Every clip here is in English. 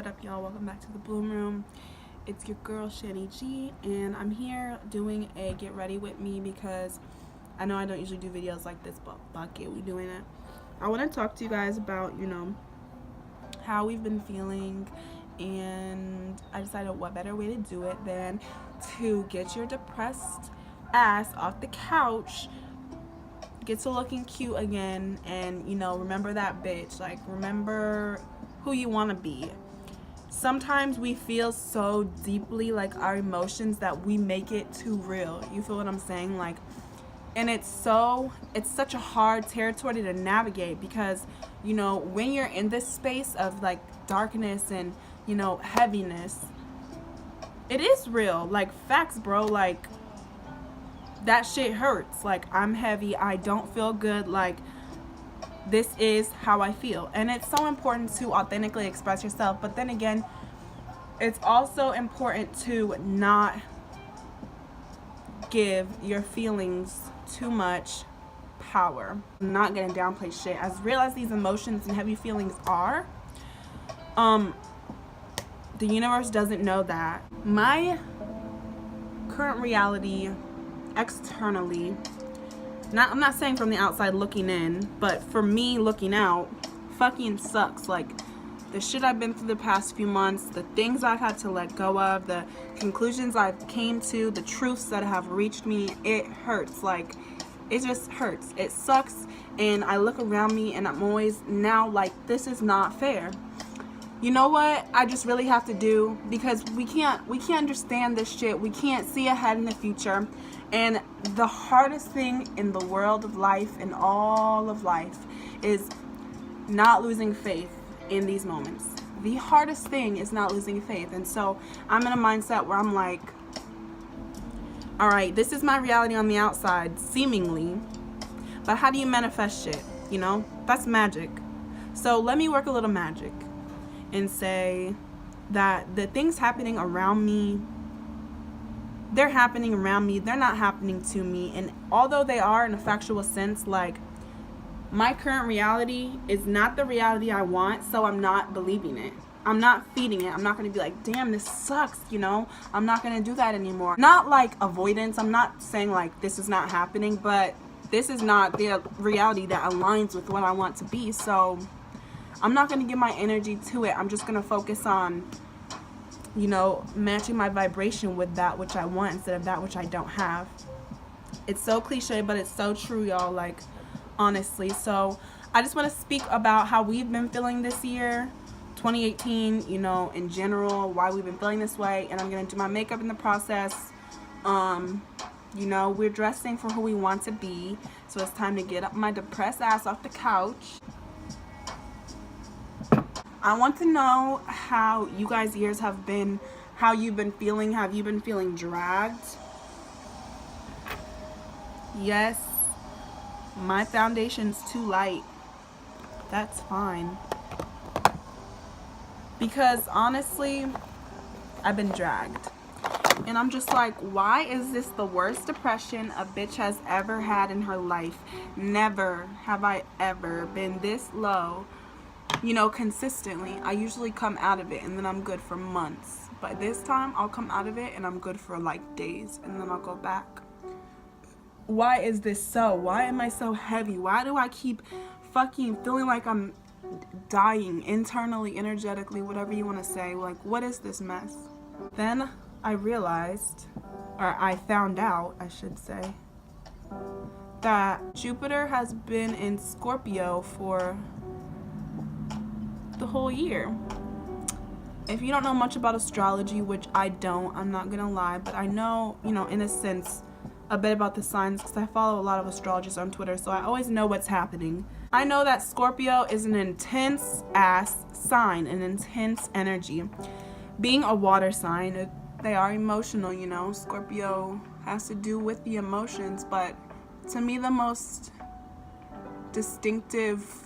What up, y'all? Welcome back to the Bloom Room. It's your girl channnyg, and I'm here doing a get ready with me because I know I don't usually do videos like this, but fuck it, we doing it. I want to talk to you guys about, how we've been feeling, and I decided what better way to do it than to get your depressed ass off the couch, get to looking cute again, and remember that bitch. Like, remember who you want to be. Sometimes we feel so deeply like our emotions that we make it too real. You feel what I'm saying? Like, and it's such a hard territory to navigate because when you're in this space of like darkness and heaviness, it is real. Like, facts, bro. Like, that shit hurts. Like, I'm heavy, I don't feel good, like, this is how I feel. And it's so important to authentically express yourself, but then again, it's also important to not give your feelings too much power. I'm not gonna downplay shit. As real as these emotions and heavy feelings are, the universe doesn't know that. My current reality externally, I'm not saying from the outside looking in, but for me looking out, fucking sucks. Like, the shit I've been through the past few months, the things I've had to let go of, the conclusions I've came to, the truths that have reached me, it hurts. Like, it just hurts. It sucks. And I look around me and I'm always now like, this is not fair. You know what I just really have to do? Because we can't understand this shit. We can't see ahead in the future. And the hardest thing in the world of life, in all of life, is not losing faith in these moments. The hardest thing is not losing faith. And so I'm in a mindset where I'm like, all right, this is my reality on the outside, seemingly, but how do you manifest shit? That's magic. So let me work a little magic and say that the things happening around me, they're happening around me, they're not happening to me. And although they are in a factual sense, like, my current reality is not the reality I want, so I'm not believing it. I'm not feeding it. I'm not going to be like, damn, this sucks, I'm not going to do that anymore. Not like avoidance. I'm not saying like this is not happening, but this is not the reality that aligns with what I want to be. So I'm not going to give my energy to it. I'm just going to focus on matching my vibration with that which I want instead of that which I don't have. It's so cliche, but it's so true, y'all. Like, honestly. So I just want to speak about how we've been feeling this year, 2018, in general, why we've been feeling this way. And I'm going to do my makeup in the process. We're dressing for who we want to be. So it's time to get up my depressed ass off the couch. I want to know how you guys' years have been, how you've been feeling. Have you been feeling dragged? Yes, my foundation's too light. That's fine. Because honestly, I've been dragged. And I'm just like, why is this the worst depression a bitch has ever had in her life? Never have I ever been this low. Consistently. I usually come out of it and then I'm good for months. But this time I'll come out of it and I'm good for like days and then I'll go back. Why is this so? Why am I so heavy? Why do I keep fucking feeling like I'm dying internally, energetically, whatever you want to say? Like, what is this mess? Then I realized, or I found out, I should say, that Jupiter has been in Scorpio for the whole year. If you don't know much about astrology, which I don't, I'm not gonna lie, but I know, in a sense, a bit about the signs because I follow a lot of astrologers on Twitter, so I always know what's happening. I know that Scorpio is an intense ass sign, an intense energy. Being a water sign, they are emotional, Scorpio has to do with the emotions, but to me the most distinctive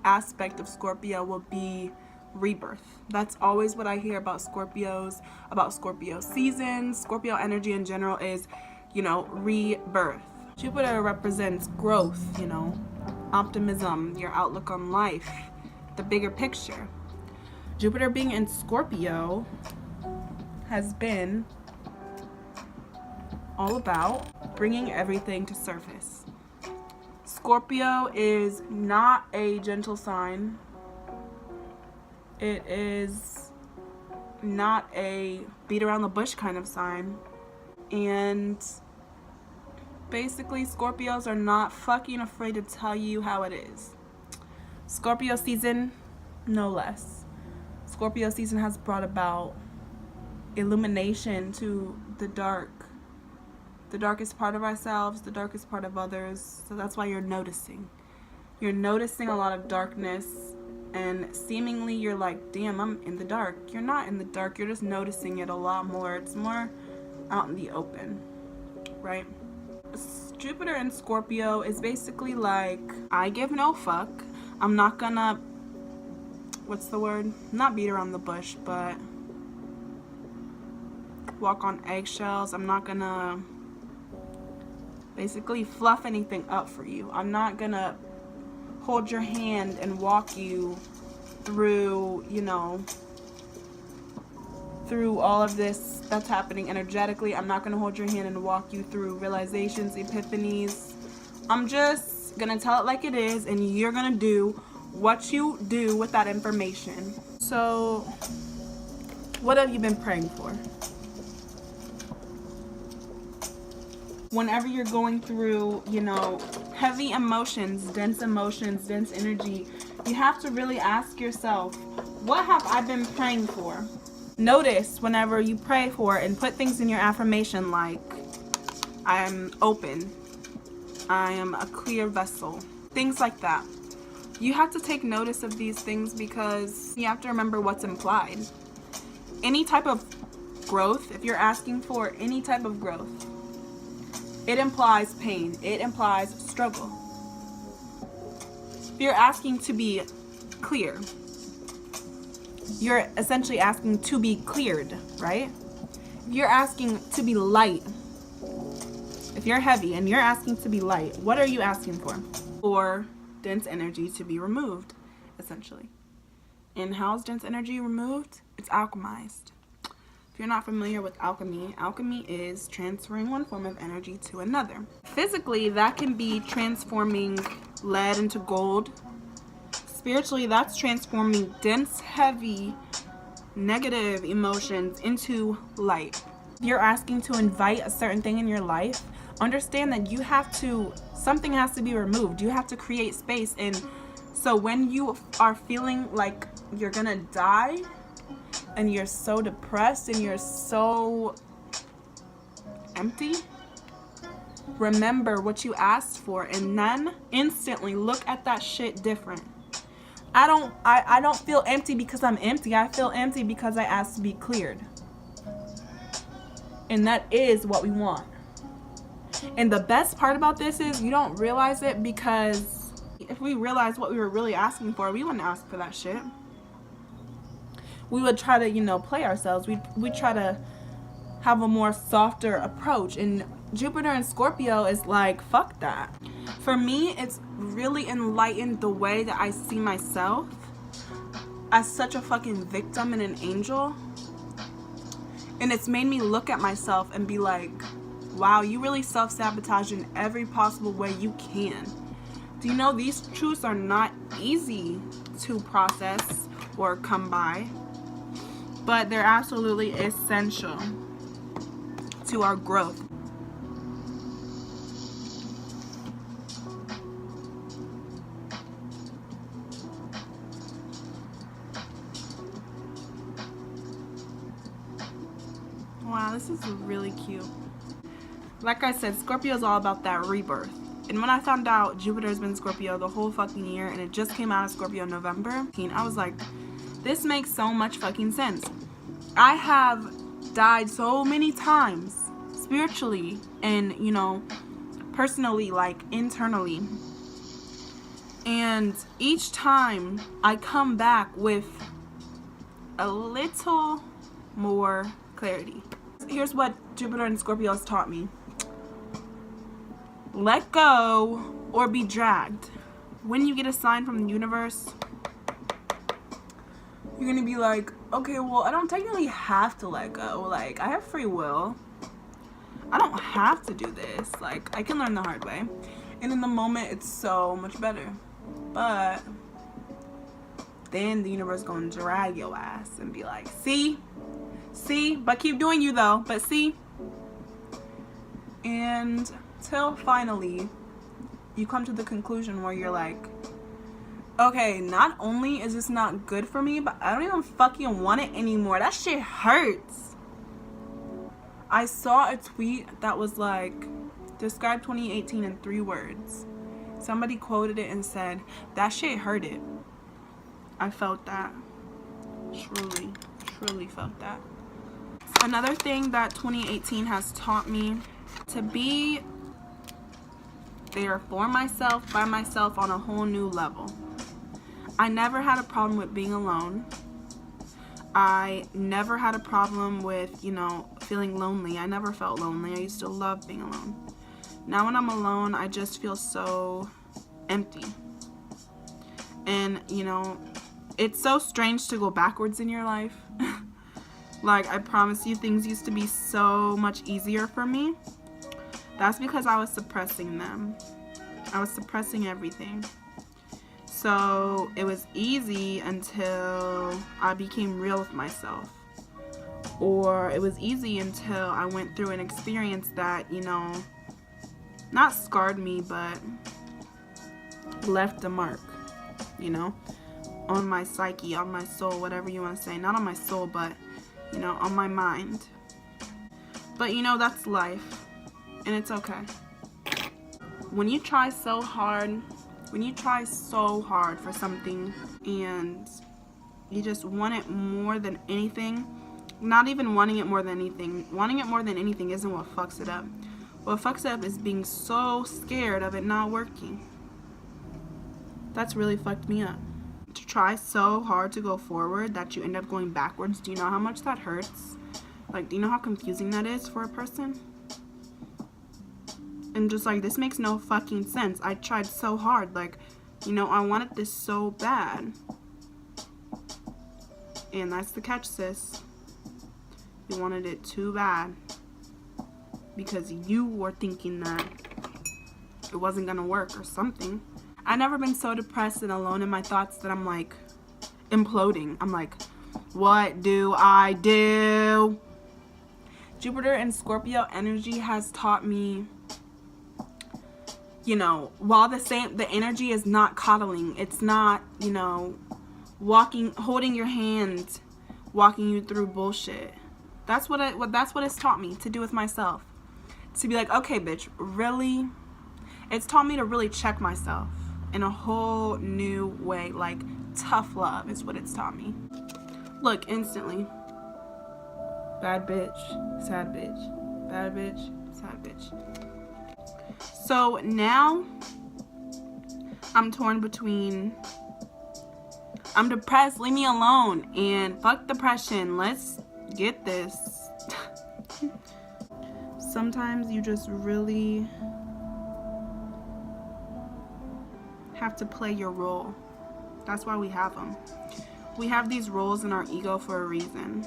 aspect of Scorpio will be rebirth. That's always what I hear about Scorpios, about Scorpio seasons. Scorpio energy in general is, rebirth. Jupiter represents growth, optimism, your outlook on life, the bigger picture. Jupiter being in Scorpio has been all about bringing everything to surface. Scorpio is not a gentle sign. It is not a beat around the bush kind of sign. And basically, Scorpios are not fucking afraid to tell you how it is. Scorpio season, no less. Scorpio season has brought about illumination to the darkest part of ourselves, the darkest part of others. So that's why you're noticing. You're noticing a lot of darkness, and seemingly you're like, damn, I'm in the dark. You're not in the dark. You're just noticing it a lot more. It's more out in the open, right? Jupiter in Scorpio is basically like, I give no fuck. I'm not gonna, what's the word? Not beat around the bush, but walk on eggshells. I'm not gonna basically fluff anything up for you. I'm not gonna hold your hand and walk you through, you know, through all of this that's happening energetically. I'm not gonna hold your hand and walk you through realizations, epiphanies. I'm just gonna tell it like it is, and you're gonna do what you do with that information. So, what have you been praying for? Whenever you're going through, you know, heavy emotions, dense energy, you have to really ask yourself, what have I been praying for? Notice whenever you pray for and put things in your affirmation like, I am open, I am a clear vessel, things like that. You have to take notice of these things because you have to remember what's implied. Any type of growth, if you're asking for any type of growth, it implies pain. It implies struggle. If you're asking to be clear, you're essentially asking to be cleared, right? If you're asking to be light, if you're heavy and you're asking to be light, what are you asking for? For dense energy to be removed, essentially. And how's dense energy removed? It's alchemized. If you're not familiar with alchemy, alchemy is transferring one form of energy to another. Physically, that can be transforming lead into gold. Spiritually, that's transforming dense, heavy, negative emotions into light. If you're asking to invite a certain thing in your life, understand that something has to be removed. You have to create space. And so when you are feeling like you're gonna die, and you're so depressed and you're so empty, remember what you asked for, and then instantly look at that shit different. I don't feel empty because I'm empty. I feel empty because I asked to be cleared. And that is what we want. And the best part about this is you don't realize it, because if we realized what we were really asking for, we wouldn't ask for that shit. We would try to, you know, play ourselves. We'd try to have a more softer approach. And Jupiter and Scorpio is like, fuck that. For me, it's really enlightened the way that I see myself as such a fucking victim and an angel. And it's made me look at myself and be like, wow, you really self-sabotage in every possible way you can. Do you know these truths are not easy to process or come by? But they're absolutely essential to our growth. Wow, this is really cute. Like I said, Scorpio is all about that rebirth. And when I found out Jupiter's been Scorpio the whole fucking year, and it just came out of Scorpio in November, I was like, this makes so much fucking sense. I have died so many times, spiritually and, you know, personally, like internally. And each time I come back with a little more clarity. Here's what Jupiter and Scorpio has taught me. Let go or be dragged. When you get a sign from the universe, you're gonna be like, okay, well, I don't technically have to let go. Like, I have free will. I don't have to do this. Like, I can learn the hard way. And in the moment, it's so much better. But then the universe gonna drag your ass and be like, see, but keep doing you though, but see. And till finally you come to the conclusion where you're like, okay, not only is this not good for me, but I don't even fucking want it anymore. That shit hurts. I saw a tweet that was like, describe 2018 in 3 words. Somebody quoted it and said, that shit hurted. I felt that. Truly felt that. Another thing that 2018 has taught me, to be there for myself, by myself, on a whole new level. I never had a problem with being alone. I never had a problem with, you know, feeling lonely. I never felt lonely. I used to love being alone. Now when I'm alone, I just feel so empty. And, you know, it's so strange to go backwards in your life. Like, I promise you, things used to be so much easier for me. That's because I was suppressing them. I was suppressing everything. So it was easy until I became real with myself. Or it was easy until I went through an experience that, you know, not scarred me, but left a mark, you know, on my psyche, on my soul, whatever you want to say. Not on my soul, but, you know, on my mind. But, you know, that's life. And it's okay. When you try so hard for something and you just want it more than anything, not even wanting it more than anything, wanting it more than anything isn't what fucks it up. What fucks it up is being so scared of it not working. That's really fucked me up. To try so hard to go forward that you end up going backwards, do you know how much that hurts? Like, do you know how confusing that is for a person? And just like, this makes no fucking sense. I tried so hard. Like, you know, I wanted this so bad. And that's the catch, sis. You wanted it too bad. Because you were thinking that it wasn't gonna work or something. I've never been so depressed and alone in my thoughts that I'm like imploding. I'm like, what do I do? Jupiter and Scorpio energy has taught me, you know, while the energy is not coddling, it's not, you know, holding your hand, walking you through bullshit. That's what it's taught me to do with myself. To be like, okay, bitch, really? It's taught me to really check myself in a whole new way. Like, tough love is what it's taught me. Look, instantly. Bad bitch, sad bitch. Bad bitch, sad bitch. So now I'm torn between, I'm depressed, leave me alone, and fuck depression, let's get this. Sometimes you just really have to play your role. That's why we have them. We have these roles in our ego for a reason.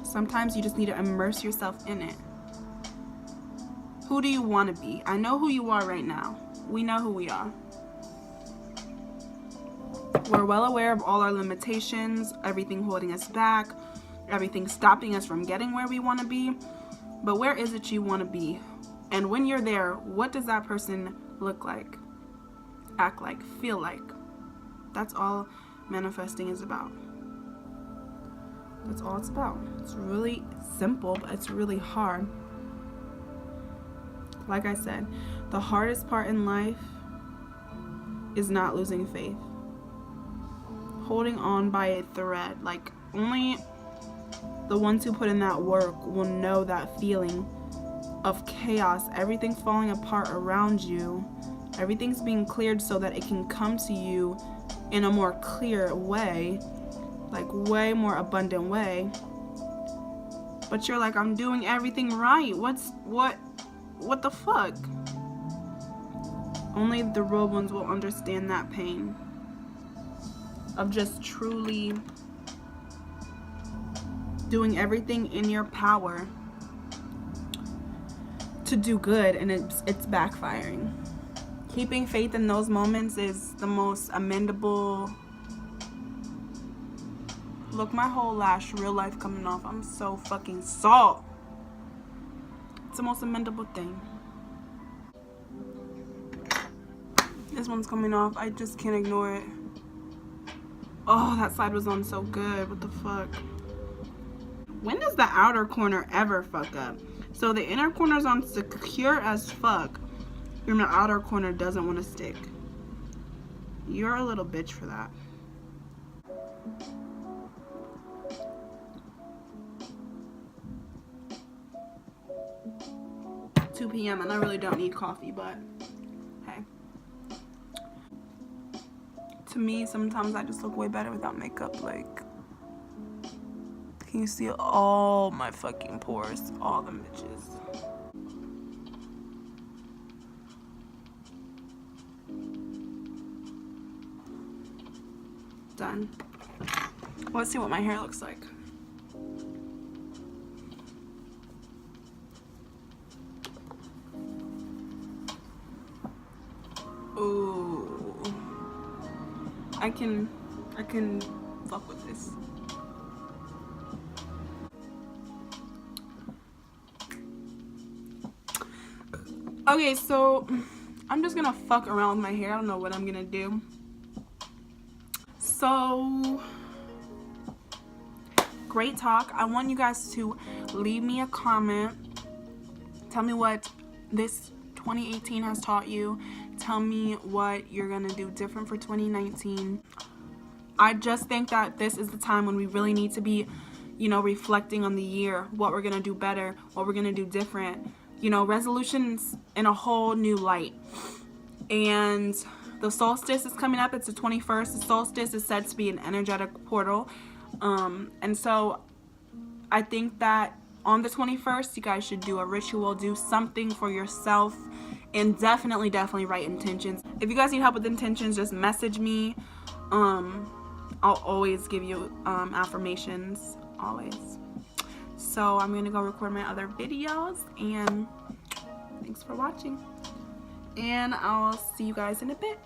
Sometimes you just need to immerse yourself in it. Who do you want to be? I know who you are right now. We know who we are. We're well aware of all our limitations, everything holding us back, everything stopping us from getting where we want to be. But where is it you want to be? And when you're there, what does that person look like, act like, feel like? That's all manifesting is about. That's all it's about. It's really simple, but it's really hard. Like I said, the hardest part in life is not losing faith. Holding on by a thread. Like, only the ones who put in that work will know that feeling of chaos, everything falling apart around you, everything's being cleared so that it can come to you in a more clear way, like way more abundant way. But you're like, I'm doing everything right. What the fuck? Only the real ones will understand that pain of just truly doing everything in your power to do good, and it's backfiring. Keeping faith in those moments is the most amendable. Look, my whole lash real life coming off. I'm so fucking salt. It's the most amendable thing. This one's coming off. I just can't ignore it. Oh, that side was on so good. What the fuck? When does the outer corner ever fuck up? So the inner corner's on secure as fuck, and the outer corner doesn't want to stick. You're a little bitch for that. 2 p.m. and I really don't need coffee, but hey. To me, sometimes I just look way better without makeup. Like, can you see all my fucking pores? All them bitches. Done. Let's see what my hair looks like. Ooh. I can fuck with this. Okay, so I'm just gonna fuck around with my hair. I don't know what I'm gonna do. So, great talk. I want you guys to leave me a comment. Tell me what this 2018 has taught you. Tell me what you're gonna do different for 2019. I just think that this is the time when we really need to be, you know, reflecting on the year, what we're gonna do better, what we're gonna do different, you know, resolutions in a whole new light. And the solstice is coming up. It's the 21st. The solstice is said to be an energetic portal, and so I think that on the 21st you guys should do a ritual, do something for yourself, and definitely write intentions. If you guys need help with intentions, just message me. I'll always give you affirmations, always. So I'm gonna go record my other videos, and thanks for watching, and I'll see you guys in a bit.